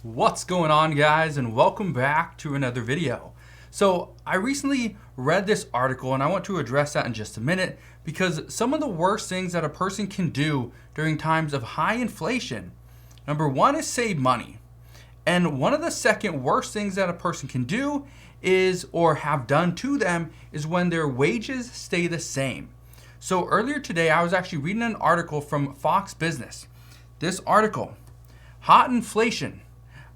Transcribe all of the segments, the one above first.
What's going on, guys, and welcome back to another video. So I recently read this article and I want to address that in just a minute because some of the worst things that a person can do during times of high inflation, number one is save money. And one of the second worst things that a person can do is, or have done to them, is when their wages stay the same. So earlier today, I was actually reading an article from Fox Business. This article, Hot Inflation,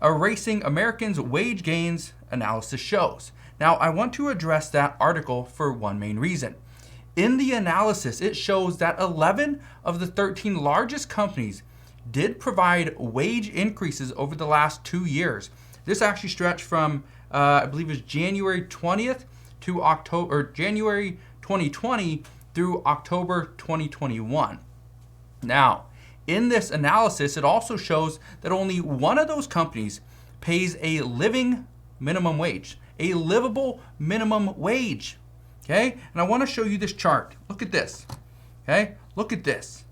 Erasing Americans' Wage Gains Analysis Shows. Now, I want to address that article for one main reason. In the analysis, it shows that 11 of the 13 largest companies did provide wage increases over the last 2 years. This actually stretched from, I believe it was January 20th to October, or January 2020 through October 2021. Now, in this analysis, it also shows that only one of those companies pays a living minimum wage, a livable minimum wage. Okay? And I want to show you this chart. Look at this. Okay? Look at this.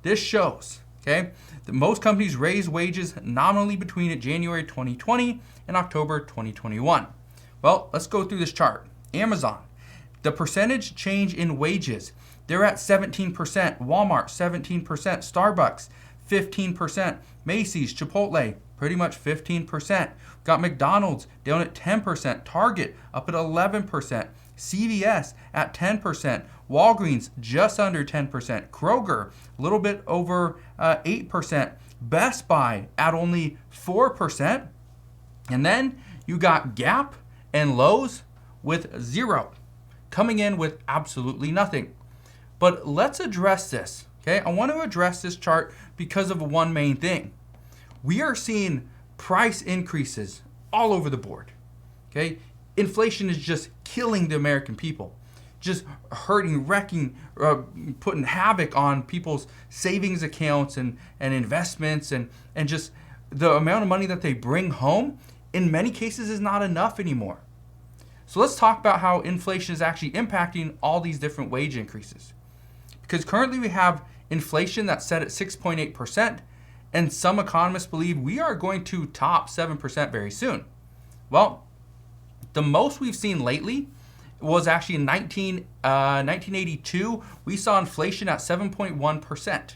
This shows, okay, that most companies raise wages nominally between January 2020 and October 2021. Well, let's go through this chart. Amazon, the percentage change in wages, they're at 17%, Walmart 17%, Starbucks 15%, Macy's, Chipotle pretty much 15%. Got McDonald's down at 10%, Target up at 11%, CVS at 10%, Walgreens just under 10%, Kroger a little bit over 8%, Best Buy at only 4%, and then you got Gap and Lowe's with 0, coming in with absolutely nothing. But let's address this, okay? I want to address this chart because of one main thing. We are seeing price increases all over the board, okay? Inflation is just killing the American people, just hurting, wrecking, putting havoc on people's savings accounts and investments, and just the amount of money that they bring home in many cases is not enough anymore. So let's talk about how inflation is actually impacting all these different wage increases. Because currently we have inflation that's set at 6.8%, and some economists believe we are going to top 7% very soon. Well, the most we've seen lately was actually in 1982. We saw inflation at 7.1%.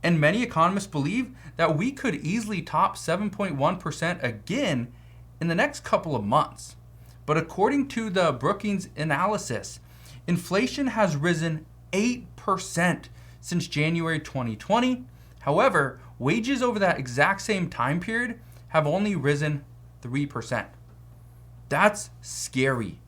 And many economists believe that we could easily top 7.1% again in the next couple of months. But according to the Brookings analysis, inflation has risen 8% since January 2020. However, wages over that exact same time period have only risen 3%. That's scary.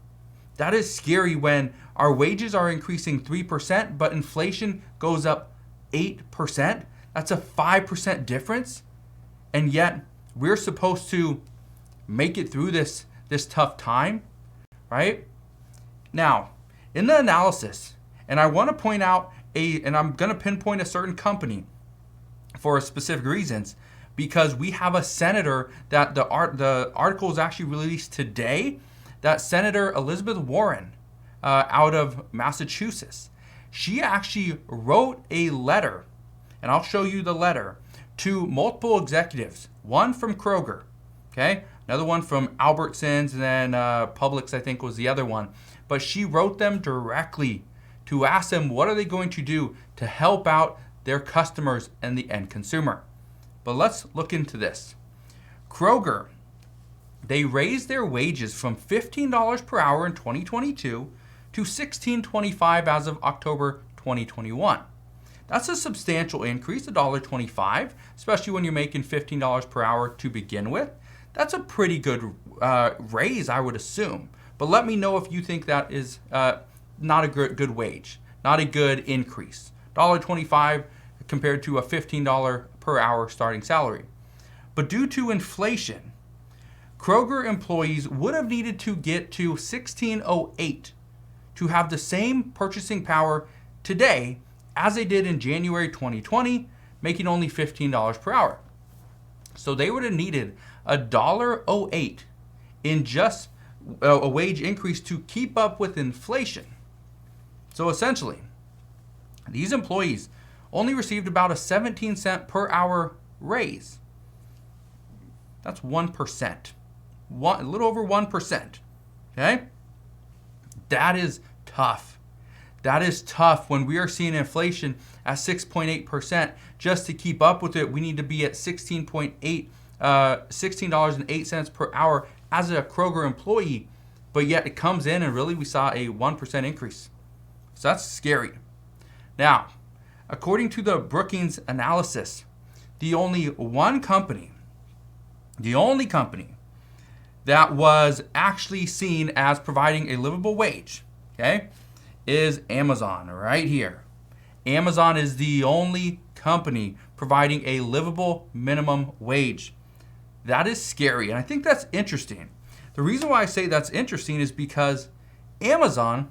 That is scary when our wages are increasing 3%, but inflation goes up 8%. That's a 5% difference. And yet we're supposed to make it through this tough time, right? Now, in the analysis, and I want to point out and I'm going to pinpoint a certain company for specific reasons, because we have a senator that the article is actually released today, that Senator Elizabeth Warren out of Massachusetts. She actually wrote a letter, and I'll show you the letter, to multiple executives, one from Kroger, okay? Another one from Albertsons, and then Publix, I think, was the other one. But she wrote them directly to ask them what are they going to do to help out their customers and the end consumer. But let's look into this. Kroger, they raised their wages from $15 per hour in 2022 to $16.25 as of October 2021. That's a substantial increase, $1.25, especially when you're making $15 per hour to begin with. That's a pretty good raise, I would assume. But let me know if you think that is not a good wage, not a good increase. $1.25 compared to a $15 per hour starting salary. But due to inflation, Kroger employees would have needed to get to $16.08 to have the same purchasing power today as they did in January 2020, making only $15 per hour. So they would have needed $1.08 in just a wage increase to keep up with inflation. So essentially, these employees only received about a 17 cent per hour raise. That's 1%. A little over 1%. Okay? That is tough. That is tough when we are seeing inflation at 6.8%. Just to keep up with it, we need to be at $16.08 per hour as a Kroger employee. But yet it comes in and really we saw a 1% increase. So that's scary. Now, according to the Brookings analysis, the only company that was actually seen as providing a livable wage, okay, is Amazon right here. Amazon is the only company providing a livable minimum wage. That is scary, and I think that's interesting. The reason why I say that's interesting is because Amazon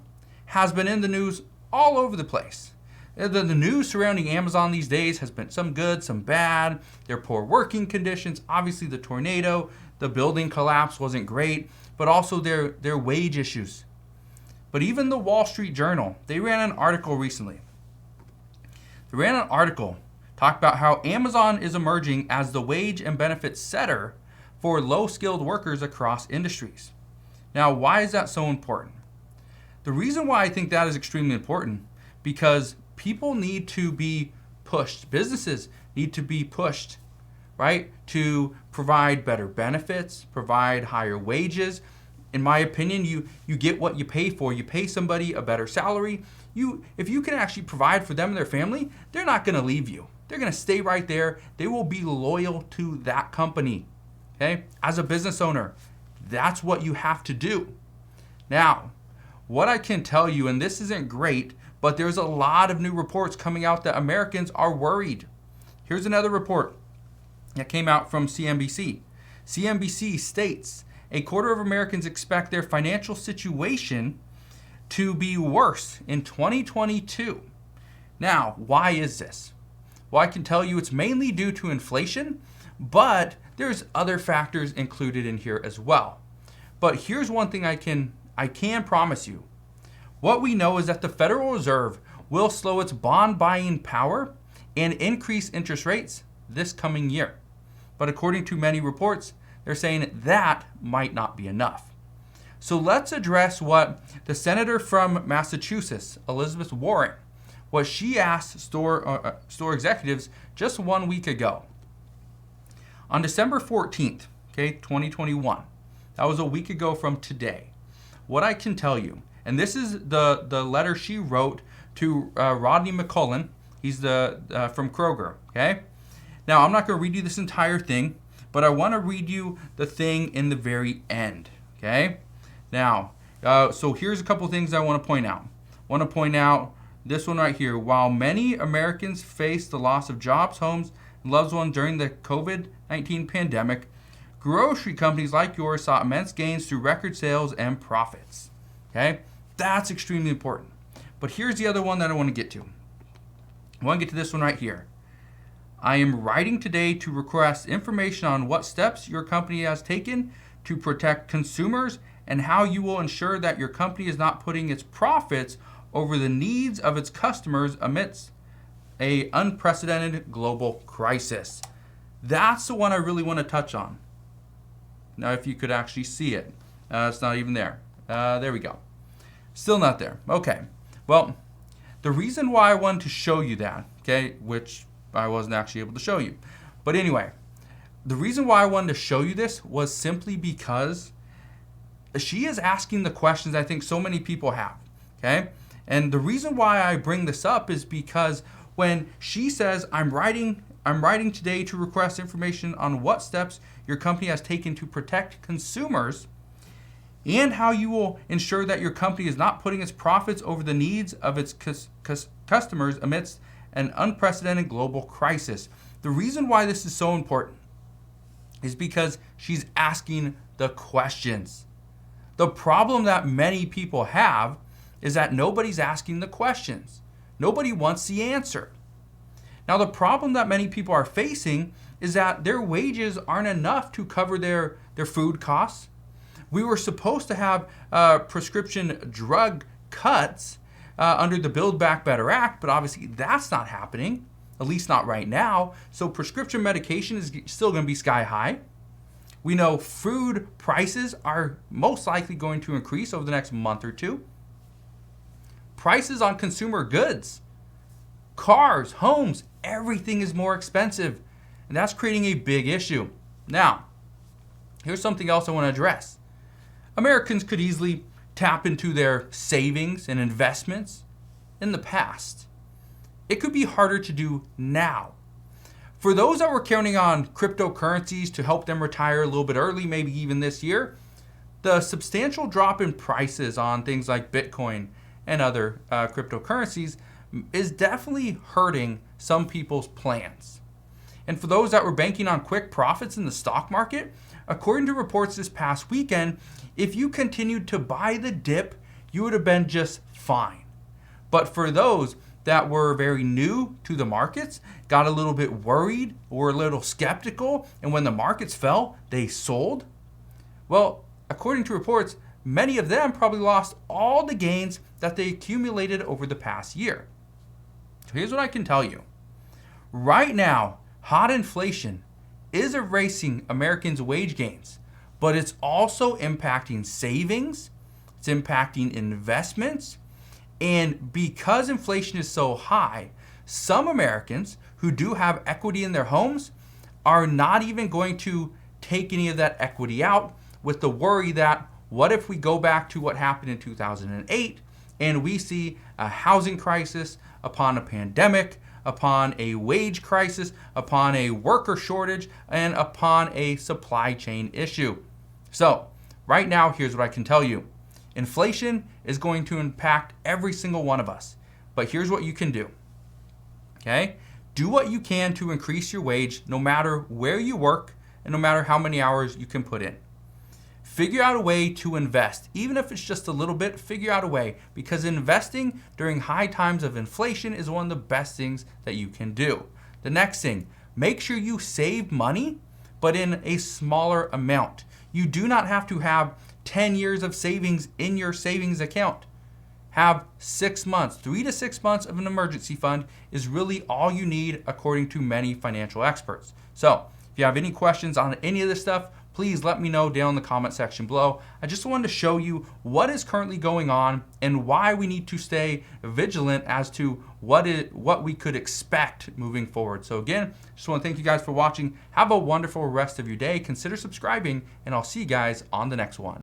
has been in the news all over the place. The news surrounding Amazon these days has been some good, some bad. Their poor working conditions, obviously the tornado, the building collapse wasn't great, but also their wage issues. But even the Wall Street Journal, they ran an article recently. They ran an article talking about how Amazon is emerging as the wage and benefit setter for low-skilled workers across industries. Now, why is that so important? The reason why I think that is extremely important, because people need to be pushed. Businesses need to be pushed, right, to provide better benefits, provide higher wages. In my opinion, you get what you pay for. You pay somebody a better salary. If you can actually provide for them and their family, they're not going to leave you. They're going to stay right there. They will be loyal to that company. Okay? As a business owner, that's what you have to do. Now, what I can tell you, and this isn't great, but there's a lot of new reports coming out that Americans are worried. Here's another report that came out from CNBC. CNBC states a quarter of Americans expect their financial situation to be worse in 2022. Now, why is this? Well, I can tell you it's mainly due to inflation, but there's other factors included in here as well. But here's one thing I can promise you. What we know is that the Federal Reserve will slow its bond buying power and increase interest rates this coming year. But according to many reports, they're saying that might not be enough. So let's address what the senator from Massachusetts, Elizabeth Warren, what she asked store executives just 1 week ago. On December 14th, 2021, that was a week ago from today. What I can tell you, and this is the letter she wrote to Rodney McCullen. He's from Kroger, okay? Now, I'm not going to read you this entire thing, but I want to read you the thing in the very end, okay? Now, so here's a couple things I want to point out. I want to point out this one right here. While many Americans face the loss of jobs, homes, and loved ones during the COVID-19 pandemic, grocery companies like yours saw immense gains through record sales and profits. Okay? That's extremely important. But here's the other one that I want to get to. I want to get to this one right here. I am writing today to request information on what steps your company has taken to protect consumers and how you will ensure that your company is not putting its profits over the needs of its customers amidst an unprecedented global crisis. That's the one I really want to touch on. Now, if you could actually see it. It's not even there. There we go. Still not there. Okay. Well, the reason why I wanted to show you that, okay, which I wasn't actually able to show you. But anyway, the reason why I wanted to show you this was simply because she is asking the questions I think so many people have, okay? And the reason why I bring this up is because when she says, I'm writing today to request information on what steps your company has taken to protect consumers and how you will ensure that your company is not putting its profits over the needs of its customers amidst an unprecedented global crisis. The reason why this is so important is because she's asking the questions. The problem that many people have is that nobody's asking the questions. Nobody wants the answer. Now, the problem that many people are facing is that their wages aren't enough to cover their food costs. We were supposed to have prescription drug cuts under the Build Back Better Act, but obviously that's not happening, at least not right now. So prescription medication is still going to be sky high. We know food prices are most likely going to increase over the next month or two. Prices on consumer goods, cars, homes, everything is more expensive. And that's creating a big issue. Now, here's something else I want to address. Americans could easily tap into their savings and investments in the past. It could be harder to do now. For those that were counting on cryptocurrencies to help them retire a little bit early, maybe even this year, the substantial drop in prices on things like Bitcoin and other cryptocurrencies is definitely hurting some people's plans. And for those that were banking on quick profits in the stock market, according to reports this past weekend, if you continued to buy the dip, you would have been just fine. But for those that were very new to the markets, got a little bit worried or a little skeptical, and when the markets fell, they sold. Well, according to reports, many of them probably lost all the gains that they accumulated over the past year. So here's what I can tell you. Right now, hot inflation is erasing Americans' wage gains, but it's also impacting savings, it's impacting investments, and because inflation is so high, some Americans who do have equity in their homes are not even going to take any of that equity out, with the worry that what if we go back to what happened in 2008 and we see a housing crisis upon a pandemic, upon a wage crisis, upon a worker shortage, and upon a supply chain issue. So right now, here's what I can tell you. Inflation is going to impact every single one of us. But here's what you can do. Okay? Do what you can to increase your wage no matter where you work and no matter how many hours you can put in. Figure out a way to invest. Even if it's just a little bit, figure out a way, because investing during high times of inflation is one of the best things that you can do. The next thing, make sure you save money, but in a smaller amount. You do not have to have 10 years of savings in your savings account. Have 6 months, 3 to 6 months of an emergency fund is really all you need, according to many financial experts. So if you have any questions on any of this stuff, please let me know down in the comment section below. I just wanted to show you what is currently going on and why we need to stay vigilant as to what we could expect moving forward. So again, just want to thank you guys for watching. Have a wonderful rest of your day. Consider subscribing, and I'll see you guys on the next one.